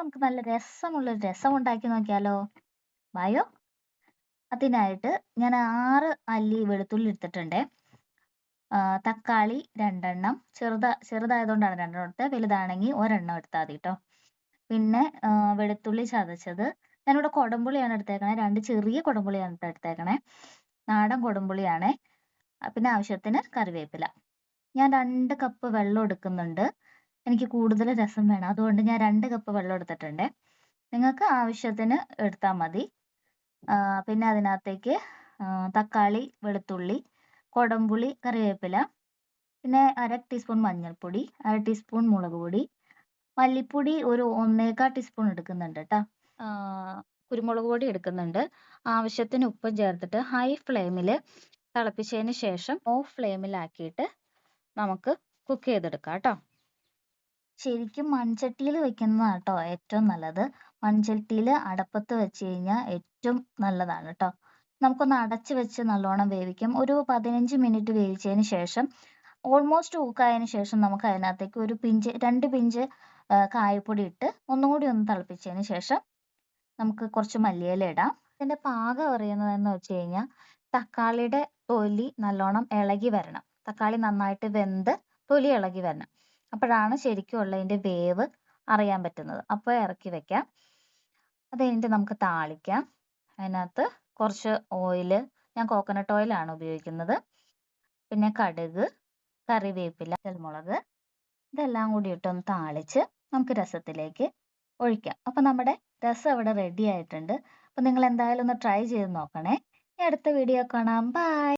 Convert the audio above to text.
നമുക്ക് നല്ല രസമുള്ളൊരു രസം ഉണ്ടാക്കി നോക്കിയാലോ? വായോ. അതിനായിട്ട് ഞാൻ 6 അല്ലി വെളുത്തുള്ളി എടുത്തിട്ടുണ്ടേ. തക്കാളി 2 എണ്ണം. ചെറുതായതുകൊണ്ടാണ് 2 എണ്ണം എടുത്തത്. വലുതാണെങ്കിൽ ഒരെണ്ണം എടുത്താൽ മതി ട്ടോ. പിന്നെ വെളുത്തുള്ളി ചതച്ചത്. ഞാനിവിടെ കൊടംപുളിയാണ് എടുത്തേക്കണേ. 2 ചെറിയ കൊടംപുളിയാണ് ട്ടോ എടുത്തേക്കണേ. നാടൻ കൊടംപുളിയാണേ. പിന്നെ ആവശ്യത്തിന് കറിവേപ്പില. ഞാൻ 2 കപ്പ് വെള്ളം എടുക്കുന്നുണ്ട്. എനിക്ക് കൂടുതൽ രസം വേണം. അതുകൊണ്ട് ഞാൻ 2 കപ്പ് വെള്ളം എടുത്തിട്ടുണ്ടേ. നിങ്ങൾക്ക് ആവശ്യത്തിന് എടുത്താൽ മതി. പിന്നെ അതിനകത്തേക്ക് തക്കാളി, വെളുത്തുള്ളി, കൊടംപുളി, കറിവേപ്പില, പിന്നെ 1/2 ടീസ്പൂൺ മഞ്ഞൾപ്പൊടി, 1/2 ടീസ്പൂൺ മുളക് പൊടി, മല്ലിപ്പൊടി ഒരു 1/4 ടീസ്പൂൺ എടുക്കുന്നുണ്ട് ട്ടോ. കുരുമുളക് പൊടി എടുക്കുന്നുണ്ട്. ആവശ്യത്തിന് ഉപ്പും ചേർത്തിട്ട് ഹൈ ഫ്ലെയിമിൽ തിളപ്പിച്ചതിന് ശേഷം ഓഫ് ഫ്ലെയിമിലാക്കിയിട്ട് നമുക്ക് കുക്ക് ചെയ്തെടുക്കാം ട്ടോ. ശരിക്കും മൺചട്ടിയിൽ വെക്കുന്നതാണ് ട്ടോ ഏറ്റവും നല്ലത്. മൺചട്ടിയിൽ അടപ്പത്ത് വെച്ച് കഴിഞ്ഞാൽ ഏറ്റവും നല്ലതാണ് ട്ടോ. നമുക്കൊന്ന് അടച്ച് വെച്ച് നല്ലോണം വേവിക്കാം. ഒരു 15 മിനിറ്റ് വേവിച്ചതിന് ശേഷം ഓൾമോസ്റ്റ് കുക്കായതിന് ശേഷം നമുക്ക് അതിനകത്തേക്ക് 2 പിഞ്ച് കായപ്പൊടി ഇട്ട് ഒന്നുകൂടി ഒന്ന് തിളപ്പിച്ചതിന് ശേഷം നമുക്ക് കുറച്ച് മല്ലിയില ഇടാം. ഇതിന്റെ പാകം അറിയുന്നതെന്ന് വെച്ച് കഴിഞ്ഞാൽ തക്കാളിയുടെ തൊലി നല്ലോണം ഇളകി വരണം. തക്കാളി നന്നായിട്ട് വെന്ത് തൊലി ഇളകി വരണം. അപ്പോഴാണ് ശരിക്കും ഉള്ളതിന്റെ വേവ് അറിയാൻ പറ്റുന്നത്. അപ്പോൾ ഇറക്കി വെക്കാം. അത് കഴിഞ്ഞിട്ട് നമുക്ക് താളിക്കാം. അതിനകത്ത് കുറച്ച് ഓയിൽ, ഞാൻ കോക്കനട്ട് ഓയിലാണ് ഉപയോഗിക്കുന്നത്. പിന്നെ കടുക്, കറിവേപ്പില, കുരുമുളക് ഇതെല്ലാം കൂടി ഇട്ടൊന്ന് താളിച്ച് നമുക്ക് രസത്തിലേക്ക് ഒഴിക്കാം. അപ്പോൾ നമ്മുടെ രസം ഇവിടെ റെഡി ആയിട്ടുണ്ട്. അപ്പോൾ നിങ്ങൾ എന്തായാലും ഒന്ന് ട്രൈ ചെയ്ത് നോക്കണേ. ഇനി അടുത്ത വീഡിയോ കാണാം. ബൈ.